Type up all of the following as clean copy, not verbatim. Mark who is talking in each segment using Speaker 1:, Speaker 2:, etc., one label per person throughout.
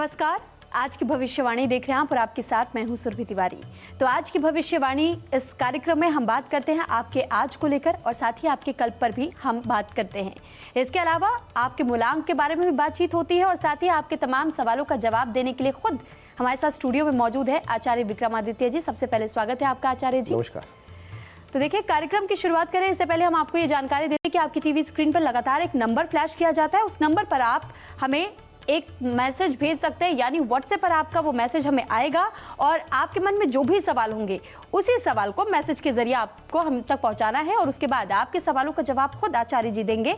Speaker 1: नमस्कार, आज की भविष्यवाणी देख रहे हैं आप और आपके साथ मैं हूं सुरभि तिवारी। तो आज की भविष्यवाणी इस कार्यक्रम में हम बात करते हैं आपके आज को लेकर और साथ ही आपके कल पर भी हम बात करते हैं। इसके अलावा आपके मूलांक के बारे में भी बातचीत होती है और साथ ही आपके तमाम सवालों का जवाब देने के लिए खुद हमारे साथ स्टूडियो में मौजूद है आचार्य विक्रमादित्य जी। सबसे पहले स्वागत है आपका आचार्य जी।
Speaker 2: नमस्कार।
Speaker 1: तो देखिए, कार्यक्रम की शुरुआत करें इससे पहले हम आपको ये जानकारी दें कि आपकी टीवी स्क्रीन पर लगातार एक नंबर फ्लैश किया जाता है। उस नंबर पर आप हमें एक मैसेज भेज सकते हैं, यानी व्हाट्सएप पर आपका वो मैसेज हमें आएगा और आपके मन में जो भी सवाल होंगे उसी सवाल को मैसेज के जरिए आपको हम तक पहुंचाना है और उसके बाद आपके सवालों का जवाब खुद आचार्य जी देंगे।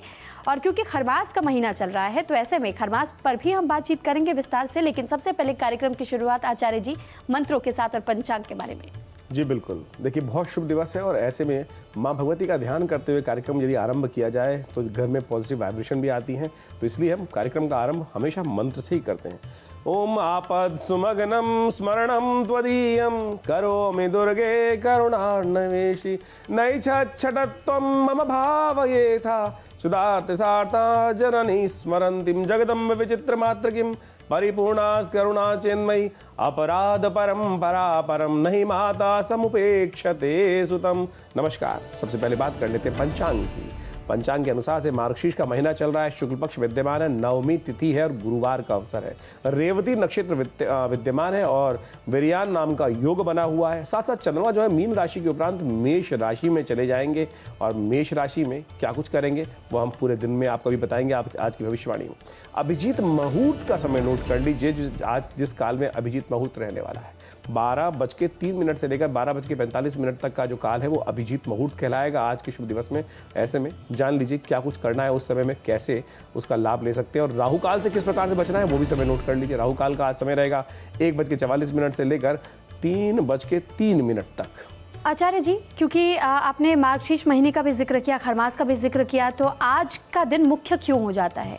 Speaker 1: और क्योंकि खरमास का महीना चल रहा है तो ऐसे में खरमास पर भी हम बातचीत करेंगे विस्तार से, लेकिन सबसे पहले कार्यक्रम की शुरुआत आचार्य जी मंत्रों के साथ और पंचांग के बारे में।
Speaker 2: जी बिल्कुल, देखिए बहुत शुभ दिवस है और ऐसे में माँ भगवती का ध्यान करते हुए कार्यक्रम यदि आरंभ किया जाए तो घर में पॉजिटिव वाइब्रेशन भी आती हैं। तो इसलिए हम कार्यक्रम का आरंभ हमेशा मंत्र से ही करते हैं। ओम आपद सुमग्नम स्मरणम त्वदीयम करोमि दुर्गे करुणार्णवेशी नैच्छटत्वं मम भावयेथा सुधार्थ सार्था जननी स्मरन्तीं जगदम्ब विचित्रमात्रकीं परिपूर्णा करुणा चेन्मयी अपराध परम परापरम नहीं माता समुपेक्षते सुतम। नमस्कार, सबसे पहले बात कर लेते हैं पंचांग की। पंचांग के अनुसार से मार्गशीर्ष का महीना चल रहा है, शुक्ल पक्ष विद्यमान है, नवमी तिथि है और गुरुवार का अवसर है। रेवती नक्षत्र विद्यमान है और विरयान नाम का योग बना हुआ है। साथ साथ चंद्रमा जो है मीन राशि के उपरांत मेष राशि में चले जाएंगे और मेष राशि में क्या कुछ करेंगे वो हम पूरे दिन में आपको भी बताएंगे आज की भविष्यवाणी में। अभिजीत मुहूर्त का समय नोट कर लीजिए, आज जिस काल में अभिजीत मुहूर्त रहने वाला है 12:03 से लेकर 12:45 तक का जो काल है वो अभिजीत मुहूर्त कहलाएगा आज के शुभ दिवस में। ऐसे में जान लीजिए क्या कुछ करना है, उस समय में कैसे उसका लाभ ले सकते हैं और राहु काल से किस प्रकार से बचना है वो भी समय नोट कर लीजिए। राहु काल का आज समय रहेगा 1:44 से लेकर 3:03 तक।
Speaker 1: आचार्य जी, क्योंकि आपने मार्गशीर्ष महीने का भी जिक्र किया, खरमास का भी जिक्र किया, तो आज का दिन मुख्य क्यों हो जाता है?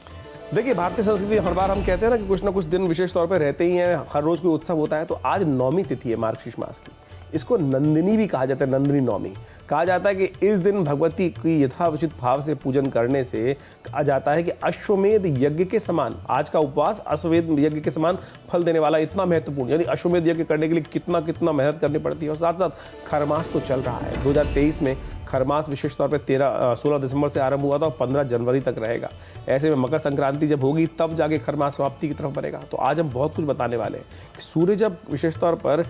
Speaker 2: देखिए भारतीय संस्कृति हर बार हम कहते हैं ना कि कुछ ना कुछ दिन विशेष तौर पर रहते ही हैं, हर रोज कोई उत्सव होता है। तो आज नौमी तिथि है मार्गशीर्ष मास की, इसको नंदिनी भी कहा जाता है, नंदिनी नौमी कहा जाता है कि इस दिन भगवती की यथाउचित भाव से पूजन करने से कहा जाता है कि अश्वमेध यज्ञ के समान आज का उपवास अश्वमेध यज्ञ के समान फल देने वाला, इतना महत्वपूर्ण। यानी अश्वमेध यज्ञ करने के लिए कितना कितना मेहनत करनी पड़ती है। और साथ साथ खरमास तो चल रहा है, 2023 में खरमास विशेष तौर पे 16 दिसंबर से आरंभ हुआ था और 15 जनवरी तक रहेगा। ऐसे में मकर संक्रांति जब होगी तब जाके खरमास समाप्ति की तरफ बढ़ेगा। तो आज हम बहुत कुछ बताने वाले हैं कि सूर्य जब विशेष तौर पर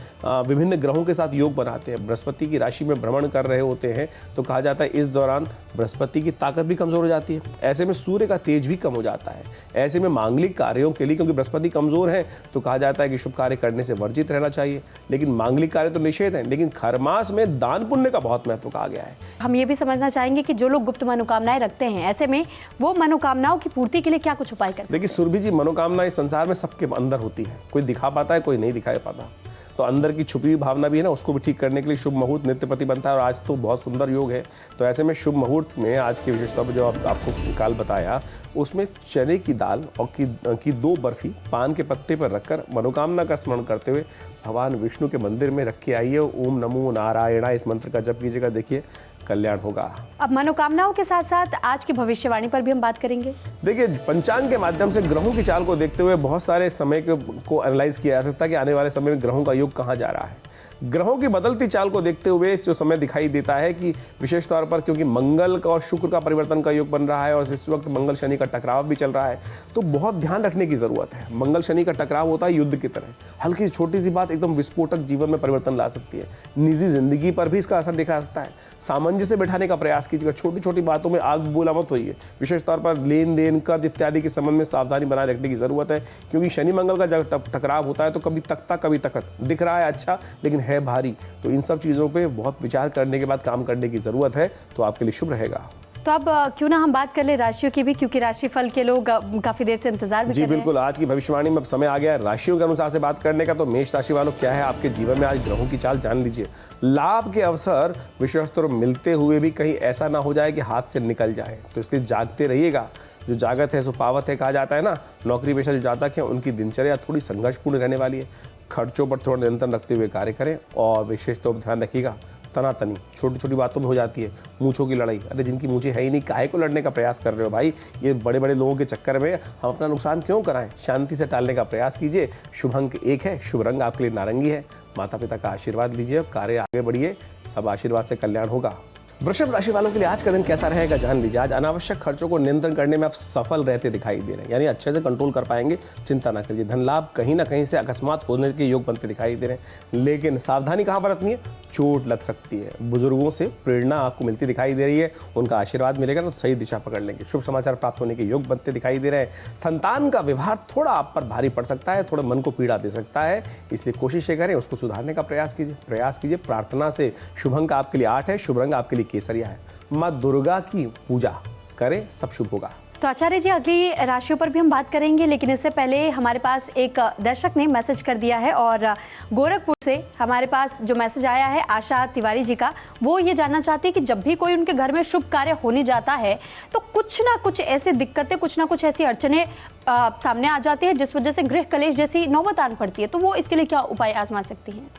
Speaker 2: विभिन्न ग्रहों के साथ योग बनाते हैं, बृहस्पति की राशि में भ्रमण कर रहे होते हैं, तो कहा जाता है इस दौरान बृहस्पति की ताकत भी कमजोर हो जाती है। ऐसे में सूर्य का तेज भी कम हो जाता है। ऐसे में मांगलिक कार्यों के लिए, क्योंकि बृहस्पति कमजोर है, तो कहा जाता है कि शुभ कार्य करने से वर्जित रहना चाहिए। लेकिन मांगलिक कार्य तो निषेध है, लेकिन खरमास में दान पुण्य का बहुत महत्व कहा गया है।
Speaker 1: हम ये भी समझना चाहेंगे कि जो लोग गुप्त मनोकामनाएं रखते हैं, ऐसे में वो मनोकामनाओं की पूर्ति के लिए क्या कुछ उपाय कर सकते हैं?
Speaker 2: देखिए सुरभि जी, मनोकामना इस संसार में सबके अंदर होती है, कोई दिखा पाता है, कोई नहीं दिखा पाता। तो अंदर की छुपी हुई भावना भी है ना, उसको भी ठीक करने के लिए शुभ मुहूर्त नित्यपति बनता है और आज तो बहुत सुंदर योग है। तो ऐसे में शुभ मुहूर्त में आज की विशेषता पर जो आपको काल बताया, उसमें चने की दाल और की 2 बर्फी पान के पत्ते पर रखकर मनोकामना का स्मरण करते हुए भगवान विष्णु के मंदिर में रख के आइए। ओम नमो नारायणा इस मंत्र का जप कीजिएगा, देखिए कल्याण होगा।
Speaker 1: अब मनोकामनाओं के साथ साथ आज की भविष्यवाणी पर भी हम बात करेंगे।
Speaker 2: देखिए पंचांग के माध्यम से ग्रहों की चाल को देखते हुए बहुत सारे समय को एनालाइज किया जा सकता है कि आने वाले समय में ग्रहों का योग कहाँ जा रहा है। ग्रहों की बदलती चाल को देखते हुए जो समय दिखाई देता है कि विशेष तौर पर क्योंकि मंगल का और शुक्र का परिवर्तन का योग बन रहा है और इस वक्त मंगल शनि का टकराव भी चल रहा है, तो बहुत ध्यान रखने की जरूरत है। मंगल शनि का टकराव होता है युद्ध की तरह, हल्की छोटी सी बात एकदम विस्फोटक जीवन में परिवर्तन ला सकती है। निजी जिंदगी पर भी इसका असर देखा जा सकता है। सामंजस्य बैठाने का प्रयास कीजिएगा, छोटी छोटी बातों में आग बबूला मत होइए। विशेष तौर पर लेन देन, कर्ज इत्यादि के संबंध में सावधानी बनाए रखने की जरूरत है, क्योंकि शनि मंगल का जब टकराव होता है तो कभी तख्ता कभी तखत दिख रहा है अच्छा, लेकिन है भारी। तो इन सब चीज़ों पे बहुत विचार करने के बाद काम करने की ज़रूरत है, तो आपके लिए शुभ रहेगा।
Speaker 1: तो अब क्यों ना हम बात कर ले राशियों की भी, क्योंकि राशिफल के लोग काफी देर से इंतजार भी कर रहे हैं।
Speaker 2: जी बिल्कुल, आज की भविष्यवाणी में अब समय आ गया है राशियों के अनुसार से बात करने का। तो मेष राशि वालों क्या है आपके जीवन में आज ग्रहों की चाल जान लीजिए। लाभ के अवसर विशेष तौर मिलते हुए भी कहीं ऐसा ना हो जाए कि हाथ से निकल जाए, तो इसलिए जागते रहिएगा। जो जागत है सो पावत है कहा जाता है ना। नौकरी पेशा जो जातक है उनकी दिनचर्या थोड़ी संघर्षपूर्ण रहने वाली है। खर्चों पर थोड़ा नियंत्रण रखते हुए कार्य करें और विशेष तौर पर ध्यान रखिएगा तनातनी छोटी छोटी बातों में हो जाती है, मूंछों की लड़ाई। अरे जिनकी मूंछें है ही नहीं, काहे को लड़ने का प्रयास कर रहे हो भाई? ये बड़े बड़े लोगों के चक्कर में हम अपना नुकसान क्यों कराएं? शांति से टालने का प्रयास कीजिए। शुभ अंक 1 है, शुभ रंग आपके लिए नारंगी है। माता पिता का आशीर्वाद लीजिए, कार्य आगे बढ़िए, सब आशीर्वाद से कल्याण होगा। वृषभ राशि वालों के लिए आज का दिन कैसा रहेगा जान लीजिए। आज अनावश्यक खर्चों को नियंत्रण करने में आप सफल रहते दिखाई दे रहे हैं, यानी अच्छे से कंट्रोल कर पाएंगे, चिंता ना करिए। धन लाभ कहीं ना कहीं से अकस्मात होने के योग बनते दिखाई दे रहे हैं, लेकिन सावधानी कहाँ बरतनी है? चोट लग सकती है। बुजुर्गों से प्रेरणा आपको मिलती दिखाई दे रही है, उनका आशीर्वाद मिलेगा तो सही दिशा पकड़ लेंगे। शुभ समाचार प्राप्त होने के योग बनते दिखाई दे रहे हैं। संतान का व्यवहार थोड़ा आप पर भारी पड़ सकता है, थोड़ा मन को पीड़ा दे सकता है, इसलिए कोशिश करें उसको सुधारने का प्रयास कीजिए। प्रार्थना से शुभ अंक आपके लिए 8 है, शुभ रंग आपके लिए केसरिया है। माँ दुर्गा की पूजा करें, सब शुभ होगा।
Speaker 1: तो आचार्य जी अगली राशियों पर भी हम बात करेंगे, लेकिन इससे पहले हमारे पास एक दर्शक ने मैसेज कर दिया है और गोरखपुर से हमारे पास जो मैसेज आया है आशा तिवारी जी का, वो ये जानना चाहती है कि जब भी कोई उनके घर में शुभ कार्य होने जाता है तो कुछ ना कुछ ऐसे दिक्कतें, कुछ ना कुछ ऐसी अड़चने सामने आ जाती है जिस वजह से गृह कलेश जैसी नौबत आन पड़ती है। तो वो इसके लिए क्या उपाय आजमा सकती हैं?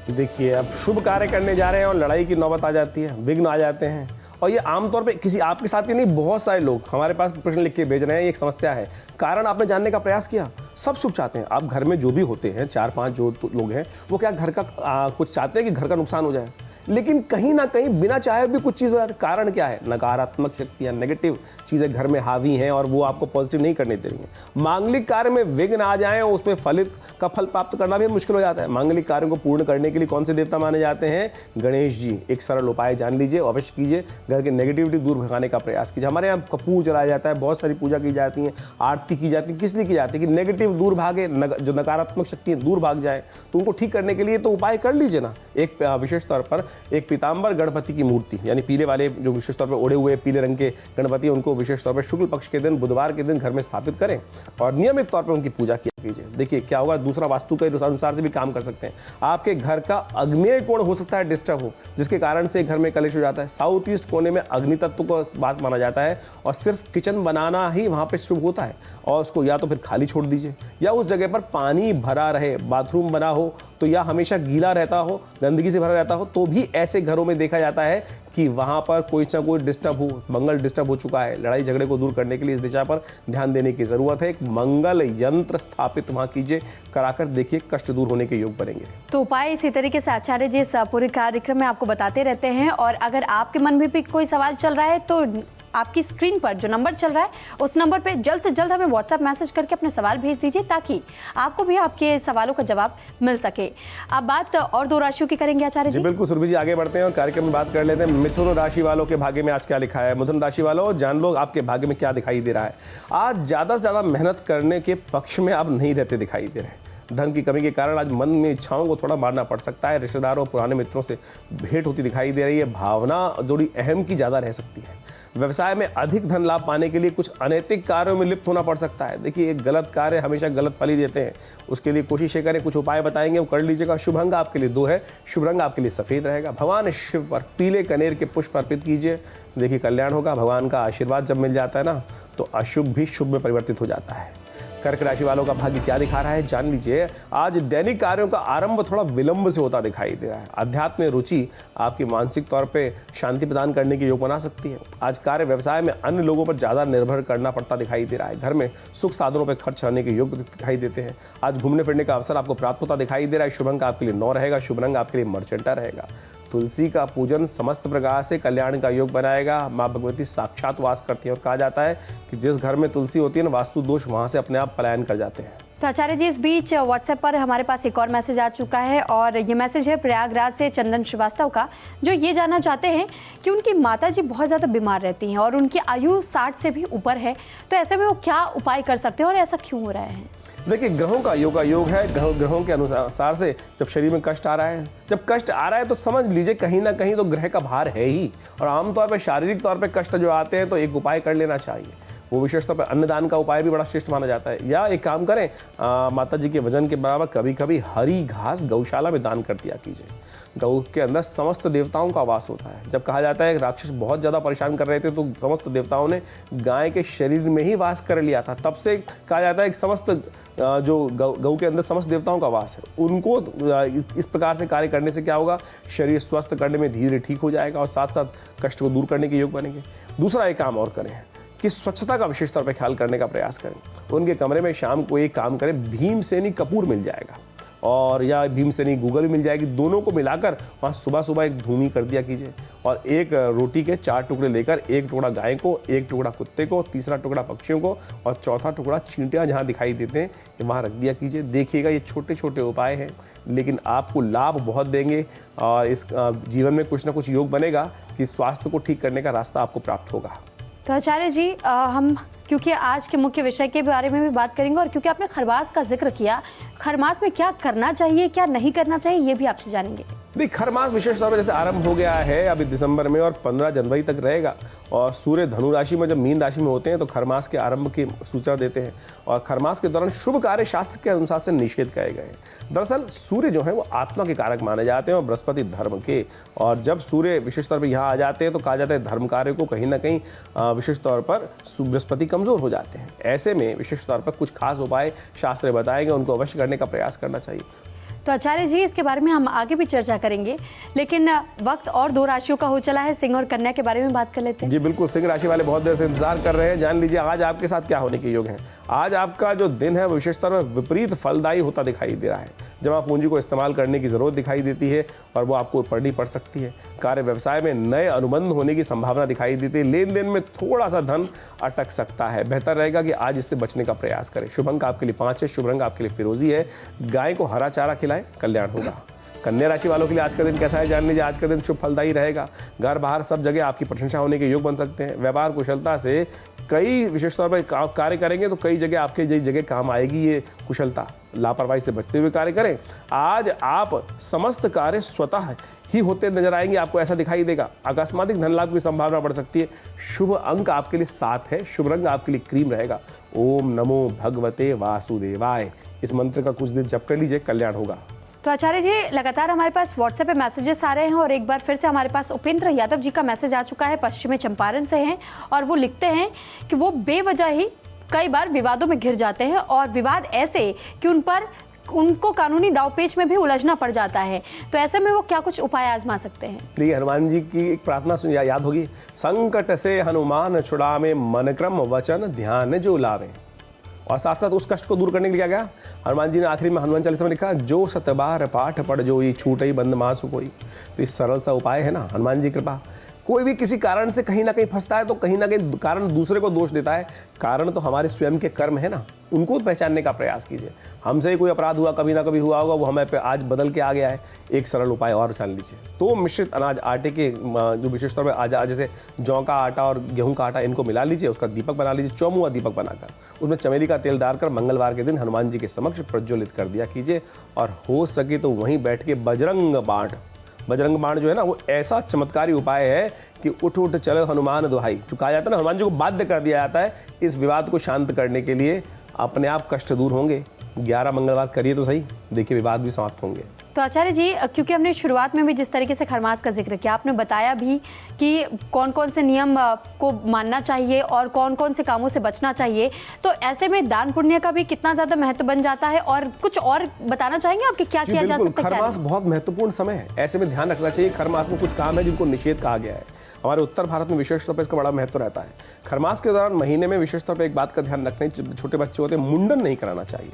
Speaker 2: देखिए, अब शुभ कार्य करने जा रहे हैं और लड़ाई की नौबत आ जाती है, विघ्न आ जाते हैं, और ये आमतौर पे किसी आपके साथ ही नहीं, बहुत सारे लोग हमारे पास प्रश्न लिख के भेज रहे हैं। ये एक समस्या है, कारण आपने जानने का प्रयास किया, सब शुभ चाहते हैं। आप घर में जो भी होते हैं, 4-5 जो लोग हैं, वो क्या घर का कुछ चाहते हैं कि घर का नुकसान हो जाए, लेकिन कहीं ना कहीं बिना चाहे भी कुछ चीज़ हो जाती है। कारण क्या है? नकारात्मक शक्तियाँ, नेगेटिव चीज़ें घर में हावी हैं और वो आपको पॉजिटिव नहीं करने दे रही हैं। मांगलिक कार्य में विघ्न आ जाएं और उसमें फलित का फल प्राप्त करना भी मुश्किल हो जाता है। मांगलिक कार्यों को पूर्ण करने के लिए कौन से देवता माने जाते हैं? गणेश जी। एक सरल उपाय जान लीजिए, अवश्य कीजिए, घर की नेगेटिविटी दूर भगाने का प्रयास कीजिए। हमारे यहाँ कपूर जलाया जाता है, बहुत सारी पूजा की जाती है, आरती की जाती है। किस लिए की जाती है? कि नेगेटिव दूर भागे, जो नकारात्मक शक्तियाँ दूर भाग जाए, तो उनको ठीक करने के लिए तो उपाय कर लीजिए ना। एक विशेष तौर पर एक पीताम्बर गणपति की मूर्ति, यानी पीले वाले जो विशेष तौर पर ओढ़े हुए पीले रंग के गणपति, उनको विशेष तौर पर शुक्ल पक्ष के दिन, बुधवार के दिन घर में स्थापित करें और नियमित तौर पर उनकी पूजा किया कीजिए। देखिए क्या होगा, दूसरा वास्तु के अनुसार से भी काम कर सकते हैं। आपके घर का अग्नेय कोण हो सकता है डिस्टर्ब हो, जिसके कारण से घर में कलेश हो जाता है। साउथ ईस्ट कोने में अग्नि तत्व को वास माना जाता है और सिर्फ किचन बनाना ही वहाँ पे शुभ होता है, और उसको या तो फिर खाली छोड़ दीजिए या उस जगह पर पानी भरा रहे, बाथरूम बना हो तो या हमेशा गीला रहता हो, गंदगी से भरा रहता हो, तो भी ऐसे घरों में देखा जाता है कि वहाँ पर कोई ना कोई डिस्टर्ब हो, मंगल डिस्टर्ब हो चुका है। लड़ाई झगड़े को दूर करने के लिए इस दिशा पर ध्यान देने की जरूरत है। एक मंगल यंत्र स्थापित वहाँ कीजिए, कराकर देखिए कष्ट दूर होने के योग बनेंगे।
Speaker 1: तो उपाय इसी तरीके से आचार्य जी इस पूरे कार्यक्रम में आपको बताते रहते हैं, और अगर आपके मन में भी कोई सवाल चल रहा है तो आपकी स्क्रीन पर जो नंबर चल रहा है उस नंबर पे जल्द से जल्द हमें व्हाट्सएप मैसेज करके अपने सवाल भेज दीजिए, ताकि आपको भी आपके सवालों का जवाब मिल सके। अब बात और 2 राशियों की करेंगे आचार्य जी।
Speaker 2: बिल्कुल सुरभि जी, आगे बढ़ते हैं और कार्यक्रम में बात कर लेते हैं मिथुन राशि वालों के भाग्य में आज क्या लिखा है। मिथुन राशि वालों, जान लो आपके भाग्य में क्या दिखाई दे रहा है। आज ज़्यादा से ज़्यादा मेहनत करने के पक्ष में आप नहीं रहते दिखाई दे रहे। धन की कमी के कारण आज मन में इच्छाओं को थोड़ा मारना पड़ सकता है। रिश्तेदारों और पुराने मित्रों से भेंट होती दिखाई दे रही है। भावना थोड़ी अहम की ज़्यादा रह सकती है। व्यवसाय में अधिक धन लाभ पाने के लिए कुछ अनैतिक कार्यों में लिप्त होना पड़ सकता है। देखिए, एक गलत कार्य हमेशा गलत फल ही देते हैं, उसके लिए कोशिश करें, कुछ उपाय बताएंगे वो कर लीजिएगा। शुभ अंक आपके लिए 2 है, शुभ रंग आपके लिए सफ़ेद रहेगा। भगवान शिव पर पीले कनेर के पुष्प अर्पित कीजिए, देखिए कल्याण होगा। भगवान का आशीर्वाद जब मिल जाता है ना, तो अशुभ भी शुभ में परिवर्तित हो जाता है। कर्क राशि वालों का भाग्य क्या दिखा रहा है जान लीजिए। आज दैनिक कार्यों का आरंभ थोड़ा विलंब से होता दिखाई दे रहा है। अध्यात्म में रुचि आपकी मानसिक तौर पे शांति प्रदान करने के योग बना सकती है। आज कार्य व्यवसाय में अन्य लोगों पर ज़्यादा निर्भर करना पड़ता दिखाई दे रहा है। घर में सुख साधनों पर खर्च करने के योग दिखाई देते हैं। आज घूमने फिरने का अवसर आपको प्राप्त होता दिखाई दे रहा है। शुभ अंक आपके लिए 9 रहेगा, शुभ रंग आपके लिए मर्चेंटा रहेगा। तुलसी का पूजन समस्त प्रकार से कल्याण का योग बनाएगा। माँ भगवती साक्षात वास करती है और कहा जाता है कि जिस घर में तुलसी होती है ना, वास्तु दोष वहाँ से अपने आप पलायन कर जाते हैं।
Speaker 1: तो आचार्य जी, इस बीच व्हाट्सएप पर हमारे पास एक और मैसेज आ चुका है, और ये मैसेज है प्रयागराज से चंदन श्रीवास्तव का, जो ये जानना चाहते हैं कि उनकी माता जी बहुत ज़्यादा बीमार रहती हैं और उनकी आयु 60 से भी ऊपर है, तो ऐसे में वो क्या उपाय कर सकते हैं और ऐसा क्यों हो रहा है?
Speaker 2: देखिए, ग्रहों का योग है। ग्रहों के अनुसार से जब शरीर में कष्ट आ रहा है, जब कष्ट आ रहा है तो समझ लीजिए कहीं ना कहीं तो ग्रह का भार है ही। और आमतौर पर शारीरिक तौर पर कष्ट जो आते हैं तो एक उपाय कर लेना चाहिए। वो विशेष तौर पर अन्नदान का उपाय भी बड़ा श्रेष्ठ माना जाता है। या एक काम करें, माता जी के वजन के बराबर कभी कभी हरी घास गौशाला में दान कर दिया कीजिए। गौ के अंदर समस्त देवताओं का वास होता है। जब कहा जाता है राक्षस बहुत ज़्यादा परेशान कर रहे थे तो समस्त देवताओं ने गाय के शरीर में ही वास कर लिया था। तब से कहा जाता है कि समस्त जो गौ के अंदर समस्त देवताओं का वास है, उनको इस प्रकार से कार्य करने से क्या होगा, शरीर स्वस्थ करने में धीरे ठीक हो जाएगा और साथ साथ कष्ट को दूर करने के योग बनेंगे। दूसरा एक काम और करें कि स्वच्छता का विशेष तौर पर ख्याल करने का प्रयास करें। उनके कमरे में शाम को एक काम करें, भीमसेनी कपूर मिल जाएगा और या भीमसेनी गूगल भी मिल जाएगी, दोनों को मिलाकर वहाँ सुबह सुबह एक धूनी कर दिया कीजिए और एक रोटी के 4 टुकड़े लेकर एक टुकड़ा गाय को, एक टुकड़ा कुत्ते को, तीसरा टुकड़ा पक्षियों को और चौथा टुकड़ा चींटियाँ जहाँ दिखाई देते हैं वहाँ रख दिया कीजिए। देखिएगा ये छोटे छोटे उपाय हैं लेकिन आपको लाभ बहुत देंगे और इस जीवन में कुछ ना कुछ योग बनेगा कि स्वास्थ्य को ठीक करने का रास्ता आपको प्राप्त होगा।
Speaker 1: तो आचार्य जी, हम क्योंकि आज के मुख्य विषय के बारे में भी बात करेंगे और क्योंकि आपने खरमास का जिक्र किया, खरमास में क्या करना चाहिए, क्या नहीं करना चाहिए, ये भी आपसे जानेंगे।
Speaker 2: देखिए, खरमास विशेष तौर पर जैसे आरंभ हो गया है अभी दिसंबर में और 15 जनवरी तक रहेगा और सूर्य धनु राशि में जब मीन राशि में होते हैं तो खरमास के आरंभ की सूचना देते हैं और खरमास के दौरान शुभ कार्य शास्त्र के अनुसार से निषेध कहे गए हैं। दरअसल सूर्य जो है वो आत्मा के कारक माने जाते हैं और बृहस्पति धर्म के, और जब सूर्य विशेष तौर पर यहाँ आ जाते हैं तो कहा जाता है धर्म कार्य को कहीं ना कहीं विशेष तौर पर बृहस्पति कमजोर हो जाते हैं। ऐसे में विशेष तौर पर कुछ खास उपाय शास्त्र बताएंगे, उनको अवश्य करने का प्रयास करना चाहिए।
Speaker 1: तो आचार्य जी, इसके बारे में हम आगे भी चर्चा करेंगे लेकिन वक्त और 2 राशियों का हो चला है, सिंह और कन्या के बारे में बात कर लेते हैं।
Speaker 2: जी बिल्कुल, सिंह राशि वाले बहुत देर से इंतजार कर रहे हैं। जान लीजिए आज आपके साथ क्या होने के योग हैं। आज आपका जो दिन है वो विशेष तौर पर विपरीत फलदायी होता दिखाई दे रहा है। जमा पूंजी को इस्तेमाल करने की जरूरत दिखाई देती है और वो आपको पड़नी पड़ सकती है। कार्य व्यवसाय में नए अनुबंध होने की संभावना दिखाई देती है। लेन देन में थोड़ा सा धन अटक सकता है, बेहतर रहेगा कि आज इससे बचने का प्रयास करें। शुभ अंक आपके लिए 5 है, शुभ रंग आपके लिए फिरोजी है। गाय को हरा चारा खिलाएं, कल्याण होगा। कन्या राशि वालों के लिए आज का दिन कैसा है जान लीजिए। आज का दिन शुभ फलदायी रहेगा। घर बाहर सब जगह आपकी प्रशंसा होने के योग बन सकते हैं। व्यापार कुशलता से कई विशेष तौर पर कार्य करेंगे तो कई जगह आपके जगह काम आएगी ये कुशलता। लापरवाही से बचते हुए कार्य करें। आज आप समस्त कार्य स्वतः ही होते नजर आएंगे, आपको ऐसा दिखाई देगा। अकस्मात धन लाभ की संभावना बढ़ सकती है। शुभ अंक आपके लिए 7 है, शुभ रंग आपके लिए क्रीम रहेगा। ओम नमो भगवते वासुदेवाय, इस मंत्र का कुछ दिन जप कर लीजिए, कल्याण होगा।
Speaker 1: तो आचार्य जी, लगातार हमारे पास व्हाट्सएप पे मैसेजेस आ रहे हैं और एक बार फिर से हमारे पास उपेंद्र यादव जी का मैसेज आ चुका है, पश्चिमी चंपारण से हैं और वो लिखते हैं कि वो बेवजह ही कई बार विवादों में घिर जाते हैं और विवाद ऐसे कि उनको कानूनी दावपेच में भी उलझना पड़ जाता है। तो ऐसे में वो क्या कुछ उपाय आजमा सकते हैं?
Speaker 2: देखिए, हनुमान जी की एक प्रार्थना सुन याद होगी, संकट से हनुमान छुड़ावे, मन क्रम वचन ध्यान जो लावे। और साथ साथ उस कष्ट को दूर करने के लिए क्या गया, हनुमान जी ने आखिरी में हनुमान चालीसा में लिखा, जो सतबार पाठ पढ़ जो ये छूटई बंद मासु कोई। तो इस सरल सा उपाय है ना, हनुमान जी कृपा। कोई भी किसी कारण से कहीं ना कहीं फंसता है तो कहीं ना कहीं कारण दूसरे को दोष देता है। कारण तो हमारे स्वयं के कर्म है ना, उनको पहचानने का प्रयास कीजिए। हमसे ही कोई अपराध हुआ, कभी ना कभी हुआ होगा, वो हमें पे आज बदल के आ गया है। एक सरल उपाय और जान लीजिए। तो मिश्रित अनाज आटे के जो विशेष तौर पर जैसे जौ का आटा और गेहूं का आटा, इनको मिला लीजिए, उसका दीपक बना लीजिए, चौमुआ दीपक बनाकर उसमें चमेली का तेल डालकर मंगलवार के दिन हनुमान जी के समक्ष प्रज्वलित कर दिया कीजिए। और हो सके तो वहीं बैठ के बजरंग बाण जो है ना, वो ऐसा चमत्कारी उपाय है कि उठ उठ चलो हनुमान दुहाई। जो कहा जाता है ना, हनुमान जी को बाध्य कर दिया जाता है इस विवाद को शांत करने के लिए। अपने आप कष्ट दूर होंगे। 11 मंगलवार करिए तो सही, देखिए विवाद भी समाप्त होंगे।
Speaker 1: तो आचार्य जी, क्योंकि हमने शुरुआत में भी जिस तरीके से खरमास का जिक्र किया, आपने बताया भी कि कौन कौन से नियम को मानना चाहिए और कौन कौन से कामों से बचना चाहिए, तो ऐसे में दान पुण्य का भी कितना ज़्यादा महत्व बन जाता है और कुछ और बताना चाहेंगे आपके क्या किया जा सकता है?
Speaker 2: खरमास बहुत महत्वपूर्ण समय है, ऐसे में ध्यान रखना चाहिए। खरमास में कुछ काम है जिनको निषेध कहा गया है। हमारे उत्तर भारत में विशेष तौर पर इसका बड़ा महत्व रहता है। खरमास के दौरान महीने में विशेष तौर पर एक बात का ध्यान रखना है, छोटे बच्चे होते हैं, मुंडन नहीं कराना चाहिए।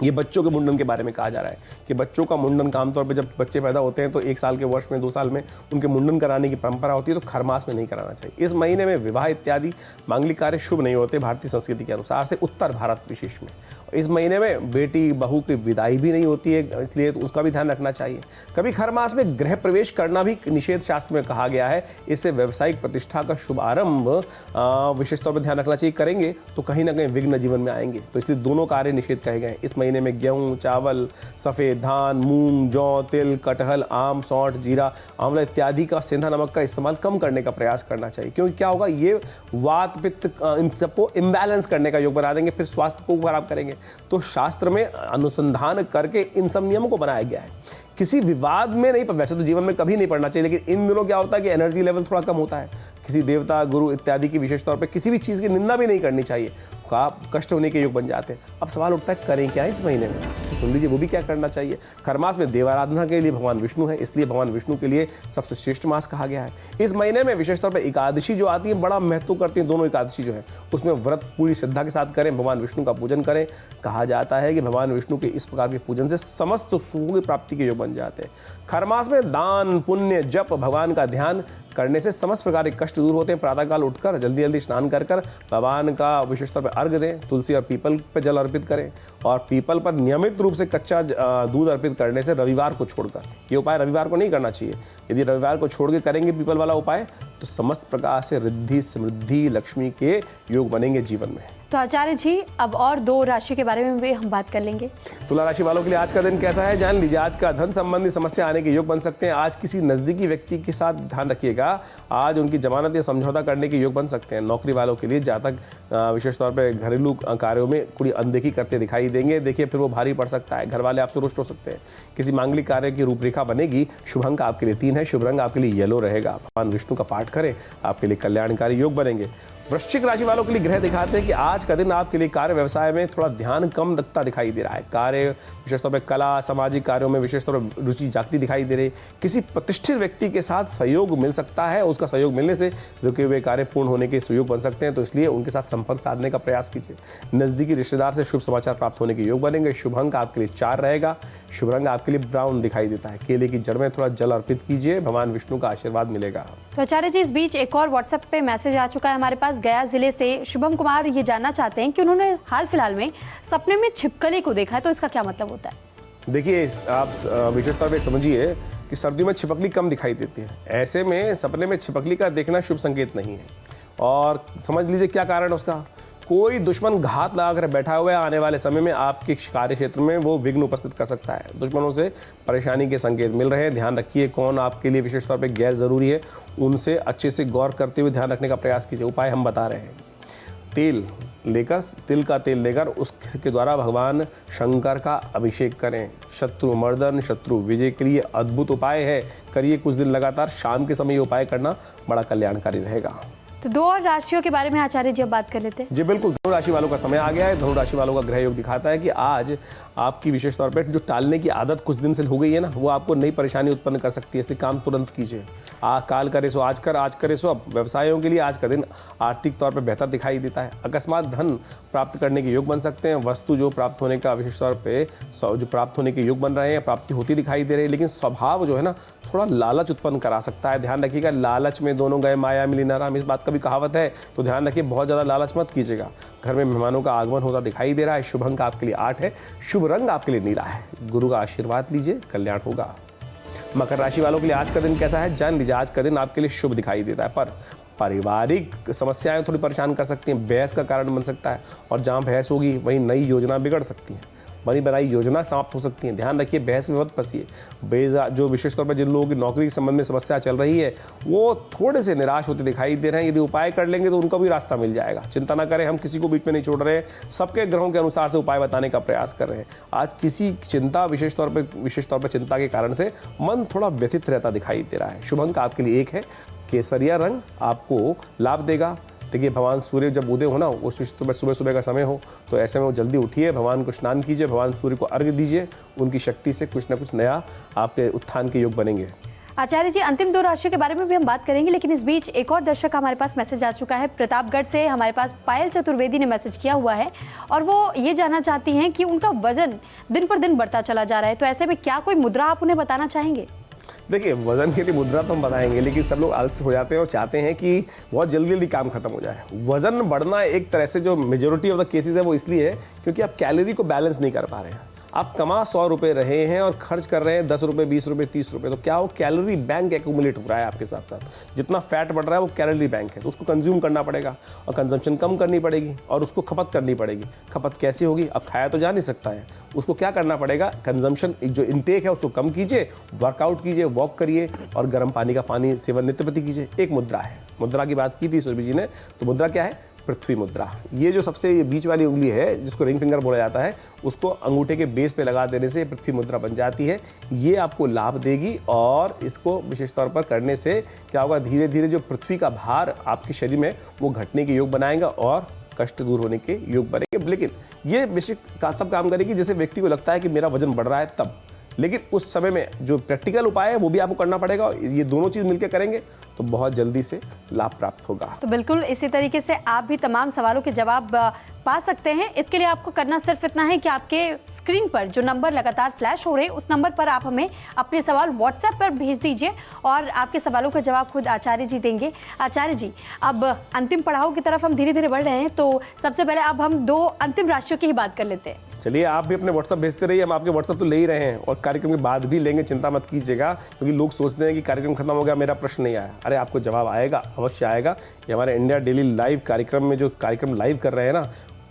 Speaker 2: ये बच्चों के मुंडन के बारे में कहा जा रहा है कि बच्चों का मुंडन का आमतौर पर जब बच्चे पैदा होते हैं तो 1 साल के वर्ष में 2 साल में उनके मुंडन कराने की परंपरा होती है, तो खरमास में नहीं कराना चाहिए। इस महीने में विवाह इत्यादि मांगलिक कार्य शुभ नहीं होते भारतीय संस्कृति के अनुसार से, उत्तर भारत विशेष में। इस महीने में बेटी बहू की विदाई भी नहीं होती है, इसलिए तो उसका भी ध्यान रखना चाहिए। कभी खरमास में गृह प्रवेश करना भी निषेध शास्त्र में कहा गया है। इससे व्यावसायिक प्रतिष्ठा का शुभारंभ विशेष तौर पर ध्यान रखना चाहिए। करेंगे तो कहीं ना कहीं विघ्न जीवन में आएंगे, तो इसलिए दोनों कार्य निषेध कहे गए हैं। इस महीने में गेहूँ, चावल, सफ़ेद धान, मूंग, जौ, तिल, कटहल, आम, सौंठ, जीरा, आंवला इत्यादि का सेंधा नमक का इस्तेमाल कम करने का प्रयास करना चाहिए। क्योंकि क्या होगा, ये वात पित्त इन सबको इम्बैलेंस करने का योग बना देंगे, फिर स्वास्थ्य को खराब करेंगे। तो शास्त्र में अनुसंधान करके इन सब नियमों को बनाया गया है। किसी विवाद में नहीं, वैसे तो जीवन में कभी नहीं पड़ना चाहिए, लेकिन इन दिनों क्या होता है कि एनर्जी लेवल थोड़ा कम होता है। किसी देवता, गुरु इत्यादि की विशेष तौर पे किसी भी चीज़ की निंदा भी नहीं करनी चाहिए, आप कष्ट होने के योग बन जाते हैं। अब सवाल उठता है करें क्या इस महीने में, सुन लीजिए वो भी क्या करना चाहिए। खरमास में देवाराधना के लिए भगवान विष्णु है, इसलिए भगवान विष्णु के लिए सबसे श्रेष्ठ मास कहा गया है। इस महीने में विशेष तौर पर एकादशी जो आती है बड़ा महत्व करती है। दोनों एकादशी जो है उसमें व्रत पूरी श्रद्धा के साथ करें, भगवान विष्णु का पूजन करें। कहा जाता है कि भगवान विष्णु के इस प्रकार के पूजन से समस्त सुखों की प्राप्ति के योग बन जाते हैं। खरमास में दान, पुण्य, जप, भगवान का ध्यान करने से समस्त प्रकार के कष्ट दूर होते हैं। प्रातःकाल उठकर जल्दी जल्दी स्नान कर भगवान का विशेष तौर पर अर्घ्य दें, तुलसी और पीपल पर जल अर्पित करें, और पीपल पर नियमित रूप से कच्चा दूध अर्पित करने से रविवार को छोड़कर, ये उपाय रविवार को नहीं करना चाहिए, यदि रविवार को छोड़ के करेंगे पीपल वाला उपाय तो समस्त प्रकार से रिद्धि, समृद्धि, लक्ष्मी के योग बनेंगे जीवन में।
Speaker 1: तो आचार्य जी अब और 2 राशि के बारे में भी हम बात कर लेंगे।
Speaker 2: तुला राशि वालों के लिए आज का दिन कैसा है जान लीजिए। आज का धन संबंधी समस्या आने के योग बन सकते हैं। आज किसी नज़दीकी व्यक्ति के साथ ध्यान रखिएगा, आज उनकी जमानत या समझौता करने के योग बन सकते हैं। नौकरी वालों के लिए जातक विशेष तौर पर घरेलू कार्यों में थोड़ी अनदेखी करते दिखाई देंगे, देखिए फिर वो भारी पड़ सकता है, घर वाले आपसे रुष्ट हो सकते हैं। किसी मांगलिक कार्य की रूपरेखा बनेगी। शुभ अंक आपके लिए 3 है, शुभ रंग आपके लिए येलो रहेगा। भगवान विष्णु का पाठ करें, आपके लिए कल्याणकारी योग बनेंगे। वृश्चिक राशि वालों के लिए ग्रह दिखाते हैं कि आज का दिन आपके लिए कार्य व्यवसाय में थोड़ा ध्यान कम रखता दिखाई दे रहा है। कार्य विशेष तौर पर कला, सामाजिक कार्यों में विशेष तौर पर रुचि जागती दिखाई दे रही। किसी प्रतिष्ठित व्यक्ति के साथ सहयोग मिल सकता है, उसका सहयोग मिलने से रुके हुए कार्य पूर्ण होने के सहयोग बन सकते हैं, तो इसलिए उनके साथ संपर्क साधने का प्रयास कीजिए। नज़दीकी रिश्तेदार से शुभ समाचार प्राप्त होने के योग बनेंगे। शुभ अंक आपके लिए 4 रहेगा, शुभ रंग आपके लिए ब्राउन दिखाई देता है। केले की जड़ में थोड़ा जल अर्पित कीजिए, भगवान विष्णु का आशीर्वाद मिलेगा।
Speaker 1: तो आचार्य जी इस बीच एक और व्हाट्सएप पे मैसेज आ चुका है हमारे पास। गया जिले से शुभम कुमार ये जानना चाहते हैं कि उन्होंने हाल फिलहाल में सपने में छिपकली को देखा है, तो इसका क्या मतलब होता है?
Speaker 2: देखिए, आप विशेष तौर पर समझिए कि सर्दियों में छिपकली कम दिखाई देती है। ऐसे में सपने में छिपकली का देखना शुभ संकेत नहीं है, और समझ लीजिए क्या कारण है उसका। कोई दुश्मन घात लगाकर बैठा हुआ है, आने वाले समय में आपके कार्य क्षेत्र में वो विघ्न उपस्थित कर सकता है। दुश्मनों से परेशानी के संकेत मिल रहे हैं। ध्यान रखिए कौन आपके लिए विशेष तौर पे गैर ज़रूरी है, उनसे अच्छे से गौर करते हुए ध्यान रखने का प्रयास कीजिए। उपाय हम बता रहे हैं। तिल का तेल लेकर उसके द्वारा भगवान शंकर का अभिषेक करें। शत्रु मर्दन, शत्रु विजय के लिए अद्भुत उपाय है, करिए कुछ दिन लगातार। शाम के समय ये उपाय करना बड़ा कल्याणकारी रहेगा।
Speaker 1: तो 2 और राशियों के बारे में आचार्य जी अब बात कर लेते हैं।
Speaker 2: जी बिल्कुल, धनु राशि वालों का समय आ गया है। धनु राशि वालों का ग्रह योग दिखाता है कि आज आपकी विशेष तौर पर जो टालने की आदत कुछ दिन से हो गई है ना, वो आपको नई परेशानी उत्पन्न कर सकती है, इसलिए काम तुरंत कीजिए। काल करे सो आज कर, आज करे सो अब। व्यवसायों के लिए आज का दिन आर्थिक तौर पर बेहतर दिखाई देता है। अकस्मात धन प्राप्त करने के योग बन सकते हैं। वस्तु जो प्राप्त होने का विशेष तौर पर जो प्राप्त होने के योग बन रहे हैं, प्राप्ति होती दिखाई दे रही है, लेकिन स्वभाव जो है ना थोड़ा लालच उत्पन्न करा सकता है। ध्यान रखिएगा, लालच में दोनों गए माया मिली न राम, इस बात का भी कहावत है, तो ध्यान रखिए बहुत ज़्यादा लालच मत कीजिएगा। घर में मेहमानों का आगमन होता दिखाई दे रहा है। शुभ अंक आपके लिए 8 है, शुभ रंग आपके लिए नीला है। गुरु का आशीर्वाद लीजिए, कल्याण होगा। मकर राशि वालों के लिए आज का दिन कैसा है जान लीजिए। आज का दिन आपके लिए शुभ दिखाई देता है, पर पारिवारिक समस्याएं थोड़ी परेशान कर सकती हैं, बहस का कारण बन सकता है, और जहां बहस होगी वहीं नई योजना बिगड़ सकती है, बनी बनाई योजना समाप्त हो सकती है। ध्यान रखिए, बहस में मत फंसिए। जो विशेष तौर पर जिन लोगों की नौकरी के संबंध में समस्या चल रही है, वो थोड़े से निराश होते दिखाई दे रहे हैं। यदि उपाय कर लेंगे तो उनका भी रास्ता मिल जाएगा। चिंता ना करें, हम किसी को बीच में नहीं छोड़ रहे हैं, सबके ग्रहों के अनुसार से उपाय बताने का प्रयास कर रहे हैं। आज किसी चिंता विशेष तौर पर चिंता के कारण से मन थोड़ा व्यथित रहता दिखाई दे रहा है। शुभ अंक आपके लिए 1 है, केसरिया रंग आपको लाभ देगा। देखिए, भगवान सूर्य जब उदय हो ना, उस सुबह सुबह का समय हो, तो ऐसे में वो जल्दी उठिए, भगवान को स्नान कीजिए, भगवान सूर्य को अर्घ्य दीजिए। उनकी शक्ति से कुछ ना कुछ नया आपके उत्थान के योग बनेंगे।
Speaker 1: आचार्य जी अंतिम 2 राशियों के बारे में भी हम बात करेंगे, लेकिन इस बीच एक और दर्शक हमारे पास मैसेज आ चुका है। प्रतापगढ़ से हमारे पास पायल चतुर्वेदी ने मैसेज किया हुआ है, और वो ये जानना चाहती हैं कि उनका वजन दिन पर दिन बढ़ता चला जा रहा है, तो ऐसे में क्या कोई मुद्रा आप उन्हें बताना चाहेंगे?
Speaker 2: देखिए, वजन के लिए मुद्रा तो हम बताएंगे, लेकिन सब लोग आलसी हो जाते हैं और चाहते हैं कि बहुत जल्दी जल्दी काम खत्म हो जाए। वजन बढ़ना एक तरह से जो मेजोरिटी ऑफ द केसेस है वो इसलिए है क्योंकि आप कैलोरी को बैलेंस नहीं कर पा रहे हैं। आप कमा 100 रुपये रहे हैं और खर्च कर रहे हैं 10 रुपये, 20 रुपये, 30 रुपये, तो क्या हो, कैलोरी बैंक एक्यूमुलेट हो रहा है आपके साथ साथ। जितना फैट बढ़ रहा है वो कैलोरी बैंक है, तो उसको कंज्यूम करना पड़ेगा और कंजम्पशन कम करनी पड़ेगी और उसको खपत करनी पड़ेगी। खपत कैसे होगी, अब खाया तो जा नहीं सकता है, उसको क्या करना पड़ेगा, कंजम्पशन जो इनटेक है उसको कम कीजिए, वर्कआउट कीजिए, वॉक करिए और गर्म पानी का पानी सेवन नित्य प्रति कीजिए। एक मुद्रा है, मुद्रा की बात की थी सुरभि जी ने, तो मुद्रा क्या है, पृथ्वी मुद्रा। ये जो सबसे बीच वाली उंगली है जिसको रिंग फिंगर बोला जाता है, उसको अंगूठे के बेस पे लगा देने से पृथ्वी मुद्रा बन जाती है। ये आपको लाभ देगी और इसको विशेष तौर पर करने से क्या होगा, धीरे धीरे जो पृथ्वी का भार आपके शरीर में वो घटने के योग बनाएगा और कष्ट दूर होने के योग बनेंगे। लेकिन ये बेसिक तब काम करेगी जैसे व्यक्ति को लगता है कि मेरा वजन बढ़ रहा है तब, लेकिन उस समय में जो प्रैक्टिकल उपाय है वो भी आपको करना पड़ेगा। ये दोनों चीज़ मिलकर करेंगे तो बहुत जल्दी से लाभ प्राप्त होगा।
Speaker 1: तो बिल्कुल इसी तरीके से आप भी तमाम सवालों के जवाब पा सकते हैं। इसके लिए आपको करना सिर्फ इतना है कि आपके स्क्रीन पर जो नंबर लगातार फ्लैश हो रहे हैं उस नंबर पर आप हमें अपने सवाल व्हाट्सएप पर भेज दीजिए और आपके सवालों का जवाब खुद आचार्य जी देंगे। आचार्य जी, अब अंतिम पड़ाव की तरफ हम धीरे धीरे बढ़ रहे हैं, तो सबसे पहले अब हम 2 अंतिम राशियों की ही बात कर लेते हैं।
Speaker 2: चलिए, आप भी अपने व्हाट्सअप भेजते रहिए, हम आपके व्हाट्सअप तो ले ही रहे हैं और कार्यक्रम के बाद भी लेंगे, चिंता मत कीजिएगा, क्योंकि लोग सोचते हैं कि कार्यक्रम खत्म हो गया, मेरा प्रश्न नहीं आया। अरे आपको जवाब आएगा, अवश्य आएगा। ये हमारे इंडिया डेली लाइव कार्यक्रम में जो कार्यक्रम लाइव कर रहे हैं ना,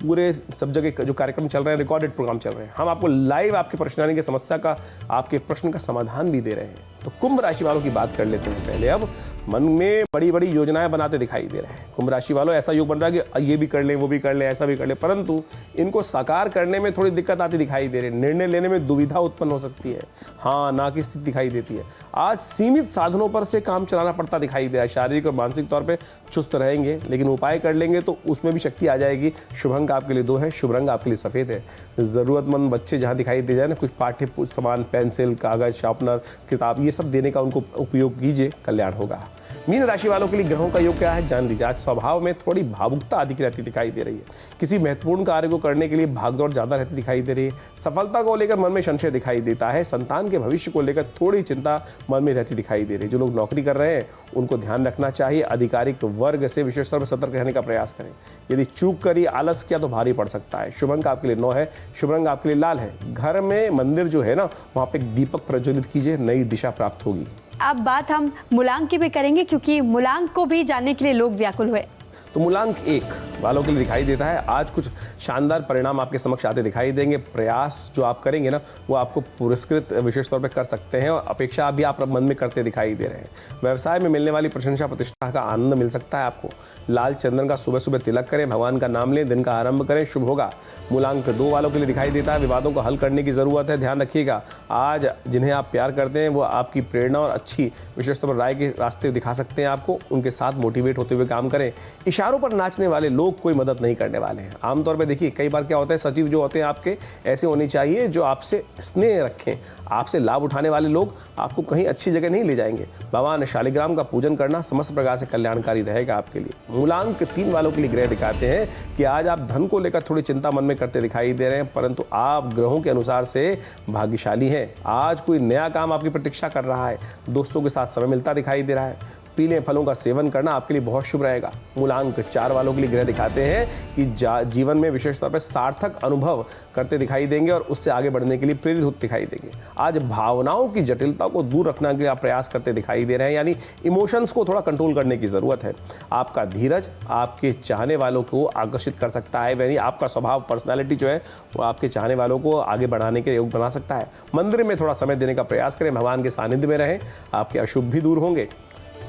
Speaker 2: पूरे सब जगह जो कार्यक्रम चल रहे हैं, रिकॉर्डेड प्रोग्राम चल रहे हैं, हम आपको लाइव आपकी परेशानी की समस्या का, आपके प्रश्न का समाधान भी दे रहे हैं। तो कुंभ राशि वालों की बात कर लेते हैं पहले। अब मन में बड़ी बड़ी योजनाएं बनाते दिखाई दे रहे हैं कुंभ राशि वालों, ऐसा योग बन रहा है कि ये भी कर लें, वो भी कर लें, ऐसा भी कर लें, परंतु इनको साकार करने में थोड़ी दिक्कत आती दिखाई दे रही है। निर्णय लेने में दुविधा उत्पन्न हो सकती है, हाँ ना की स्थिति दिखाई देती है। आज सीमित साधनों पर से काम चलाना पड़ता दिखाई दे रहा है। शारीरिक और मानसिक तौर पर चुस्त रहेंगे, लेकिन उपाय कर लेंगे तो उसमें भी शक्ति आ जाएगी। शुभ अंक आपके लिए 2 है, शुभ रंग आपके लिए सफ़ेद है। ज़रूरतमंद बच्चे जहाँ दिखाई दे जाए ना, कुछ पाठ्य सामान, पेंसिल, कागज़, शार्पनर, किताब, ये सब देने का उनको उपयोग कीजिए, कल्याण होगा। मीन राशि वालों के लिए ग्रहों का योग क्या है जान लीजिए। आज स्वभाव में थोड़ी भावुकता अधिक रहती दिखाई दे रही है। किसी महत्वपूर्ण कार्य को करने के लिए भागदौड़ ज़्यादा रहती दिखाई दे रही है। सफलता को लेकर मन में संशय दिखाई देता है। संतान के भविष्य को लेकर थोड़ी चिंता मन में रहती दिखाई दे रही है। जो लोग नौकरी कर रहे हैं उनको ध्यान रखना चाहिए, आधिकारिक वर्ग से विशेष तौर पर सतर्क रहने का प्रयास करें। यदि चूक करी, आलस किया तो भारी पड़ सकता है। शुभ अंक आपके लिए 9 है, शुभ रंग आपके लिए लाल है। घर में मंदिर जो है ना, वहाँ पे एक दीपक प्रज्वलित कीजिए, नई दिशा प्राप्त होगी।
Speaker 1: अब बात हम मूलांक की भी करेंगे, क्योंकि मूलांक को भी जानने के लिए लोग व्याकुल हुए।
Speaker 2: तो मूलांक 1 वालों के लिए दिखाई देता है आज कुछ शानदार परिणाम आपके समक्ष आते दिखाई देंगे। प्रयास जो आप करेंगे ना, वो आपको पुरस्कृत विशेष तौर पे कर सकते हैं और अपेक्षा भी आप मन में करते दिखाई दे रहे हैं। व्यवसाय में मिलने वाली प्रशंसा प्रतिष्ठा का आनंद मिल सकता है आपको। लाल चंदन का सुबह सुबह तिलक करें, भगवान का नाम लें, दिन का आरंभ करें, शुभ होगा। मूलांक 2 वालों के लिए दिखाई देता है विवादों को हल करने की ज़रूरत है, ध्यान रखिएगा। आज जिन्हें आप प्यार करते हैं वो आपकी प्रेरणा और अच्छी विशेष तौर पर राय के रास्ते दिखा सकते हैं आपको। उनके साथ मोटिवेट होते हुए काम करें। इशारों पर नाचने वाले लोग कोई मदद नहीं करने वाले हैं। आमतौर पे देखिए, कई बार क्या होता है, सचिव जो होते हैं आपके ऐसे होने चाहिए जो आपसे स्नेह रखें। आपसे लाभ उठाने वाले लोग आपको कहीं अच्छी जगह नहीं ले जाएंगे। भगवान शालिग्राम का पूजन करना समस्त प्रकार से कल्याणकारी रहेगा आपके लिए। मूलांक 3 वालों के लिए ग्रह दिखाते हैं कि आज आप धन को लेकर थोड़ी चिंता मन में करते दिखाई दे रहे हैं, परंतु आप ग्रहों के अनुसार से भाग्यशाली हैं। आज कोई नया काम आपकी प्रतीक्षा कर रहा है। दोस्तों के साथ समय मिलता दिखाई दे रहा है। पीले फलों का सेवन करना आपके लिए बहुत शुभ रहेगा। मूलांक 4 वालों के लिए ग्रह दिखाते हैं कि जीवन में विशेष तौर पर सार्थक अनुभव करते दिखाई देंगे और उससे आगे बढ़ने के लिए प्रेरित होते दिखाई देंगे। आज भावनाओं की जटिलता को दूर रखने के लिए आप प्रयास करते दिखाई दे रहे हैं, यानी इमोशंस को थोड़ा कंट्रोल करने की ज़रूरत है। आपका धीरज आपके चाहने वालों को आकर्षित कर सकता है, यानी आपका स्वभाव, पर्सनैलिटी जो है वो आपके चाहने वालों को आगे बढ़ाने के योग बना सकता है। मंदिर में थोड़ा समय देने का प्रयास करें, भगवान के सानिध्य में रहें, आपके अशुभ भी दूर होंगे।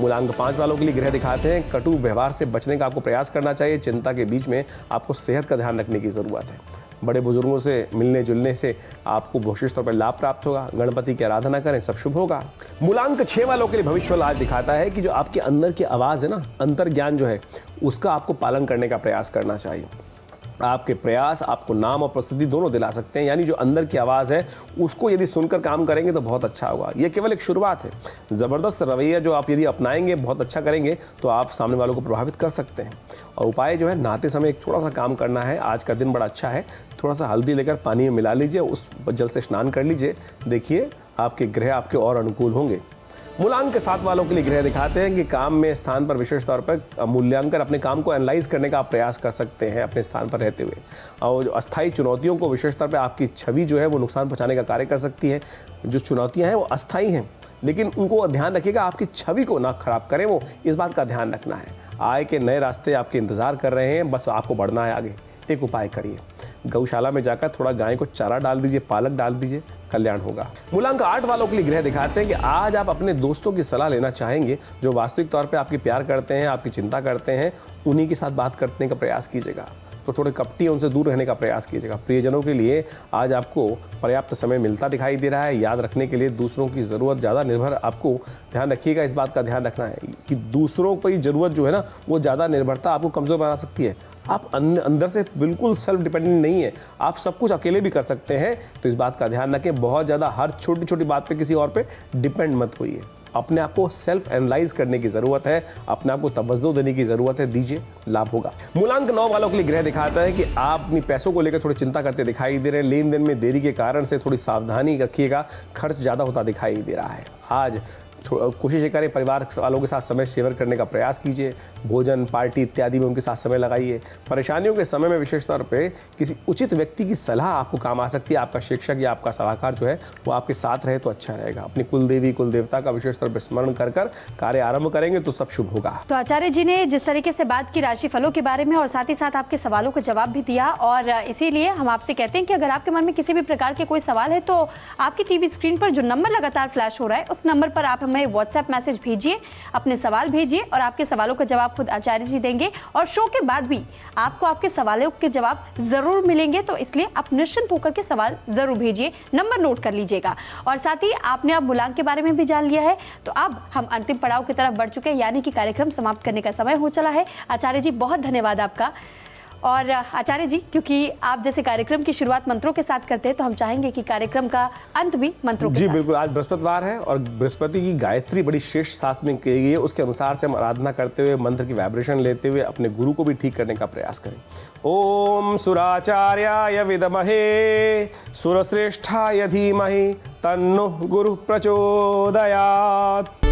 Speaker 2: मूलांक 5 वालों के लिए ग्रह दिखाते हैं कटु व्यवहार से बचने का आपको प्रयास करना चाहिए। चिंता के बीच में आपको सेहत का ध्यान रखने की ज़रूरत है। बड़े बुजुर्गों से मिलने जुलने से आपको विशेष तौर पर लाभ प्राप्त होगा। गणपति की आराधना करें, सब शुभ होगा। मूलांक 6 वालों के लिए भविष्य फल आज दिखाता है कि जो आपके अंदर की आवाज़ है ना, अंतर ज्ञान जो है, उसका आपको पालन करने का प्रयास करना चाहिए। आपके प्रयास आपको नाम और प्रसिद्धि दोनों दिला सकते हैं, यानी जो अंदर की आवाज़ है उसको यदि सुनकर काम करेंगे तो बहुत अच्छा होगा। ये केवल एक शुरुआत है। ज़बरदस्त रवैया जो आप यदि अपनाएंगे, बहुत अच्छा करेंगे, तो आप सामने वालों को प्रभावित कर सकते हैं। और उपाय जो है, नहाते समय एक थोड़ा सा काम करना है। आज का दिन बड़ा अच्छा है। थोड़ा सा हल्दी लेकर पानी में मिला लीजिए, उस जल से स्नान कर लीजिए। देखिए आपके ग्रह आपके और अनुकूल होंगे। मूलांक के 7 वालों के लिए ग्रह दिखाते हैं कि काम में स्थान पर विशेष तौर पर मूल्यांकन, अपने काम को एनालाइज करने का आप प्रयास कर सकते हैं अपने स्थान पर रहते हुए। और जो अस्थायी चुनौतियों को विशेष तौर पर आपकी छवि जो है वो नुकसान पहुंचाने का कार्य कर सकती है। जो चुनौतियां हैं वो अस्थायी हैं, लेकिन उनको ध्यान रखिएगा आपकी छवि को ना खराब करें, वो इस बात का ध्यान रखना है। आय के नए रास्ते आपके इंतजार कर रहे हैं, बस आपको बढ़ना है आगे। एक उपाय करिए, गौशाला में जाकर थोड़ा गाय को चारा डाल दीजिए, पालक डाल दीजिए, कल्याण होगा। मूलांक 8 वालों के लिए ग्रह दिखाते हैं कि आज आप अपने दोस्तों की सलाह लेना चाहेंगे जो वास्तविक तौर पे आपकी प्यार करते हैं, आपकी चिंता करते हैं, उन्हीं के साथ बात करने का प्रयास कीजिएगा। तो थोड़े कपटी उनसे दूर रहने का प्रयास कीजिएगा। प्रियजनों के लिए आज आपको पर्याप्त समय मिलता दिखाई दे रहा है। याद रखने के लिए दूसरों की ज़रूरत ज़्यादा निर्भर, आपको ध्यान रखिएगा, इस बात का ध्यान रखना है कि दूसरों पर ज़रूरत जो है ना वो ज़्यादा निर्भरता आपको कमज़ोर बना सकती है। आप अंदर से बिल्कुल सेल्फ डिपेंडेंट नहीं है, आप सब कुछ अकेले भी कर सकते हैं। तो इस बात का ध्यान रखें, बहुत ज़्यादा हर छोटी छोटी बात पे किसी और पे डिपेंड मत होइए। अपने आप को सेल्फ एनालाइज करने की ज़रूरत है, अपने आप को तवज्जो देने की ज़रूरत है, दीजिए, लाभ होगा। मूलांक 9 वालों के लिए ग्रह दिखाता है कि आप अपनी पैसों को लेकर थोड़ी चिंता करते दिखाई दे रहे हैं। लेन देन में देरी के कारण से थोड़ी सावधानी रखिएगा, खर्च ज़्यादा होता दिखाई दे रहा है। आज कोशिश करें परिवार वालों के साथ समय शेयर करने का प्रयास कीजिए, भोजन पार्टी इत्यादि में उनके साथ समय लगाइए। परेशानियों के समय में विशेष तौर पे किसी उचित व्यक्ति की सलाह आपको काम आ सकती है। आपका शिक्षक या आपका सलाहकार जो है वो आपके साथ रहे तो अच्छा रहेगा। अपनी कुलदेवी कुल देवता का विशेष तौर पर स्मरण कर कार्य आरंभ करेंगे तो सब शुभ होगा।
Speaker 1: तो आचार्य जी ने जिस तरीके से बात की राशि फलों के बारे में और साथ ही साथ आपके सवालों का जवाब भी दिया, और इसीलिए हम आपसे कहते हैं कि अगर आपके मन में किसी भी प्रकार के कोई सवाल है तो आपकी टीवी स्क्रीन पर जो नंबर लगातार फ्लैश हो रहा है उस नंबर पर आप हमें व्हाट्सएप मैसेज भेजिए, अपने सवाल भेजिए और आपके सवालों का जवाब खुद आचार्य जी देंगे। और शो के बाद भी आपको आपके सवालों के जवाब जरूर मिलेंगे, तो इसलिए आप निश्चिंत होकर के सवाल जरूर भेजिए, नंबर नोट कर लीजिएगा। और साथ ही आपने अब मूलांक के बारे में भी जान लिया है, तो अब हम अंतिम पड़ाव की तरफ बढ़ चुके हैं, यानी कि कार्यक्रम समाप्त करने का समय हो चला है। आचार्य जी बहुत धन्यवाद आपका। और आचार्य जी, क्योंकि आप जैसे कार्यक्रम की शुरुआत मंत्रों के साथ करते हैं तो हम चाहेंगे कि कार्यक्रम का अंत भी मंत्रों के साथ।
Speaker 2: बिल्कुल, आज बृहस्पतिवार है और बृहस्पति की गायत्री बड़ी श्रेष्ठ शास्त्र में की गई है, उसके अनुसार से हम आराधना करते हुए मंत्र की वाइब्रेशन लेते हुए अपने गुरु को भी ठीक करने का प्रयास करें। ओम सुराचार्याय विद्महे सुरश्रेष्ठाय धीमहि तन्नो गुरु प्रचोदयात्।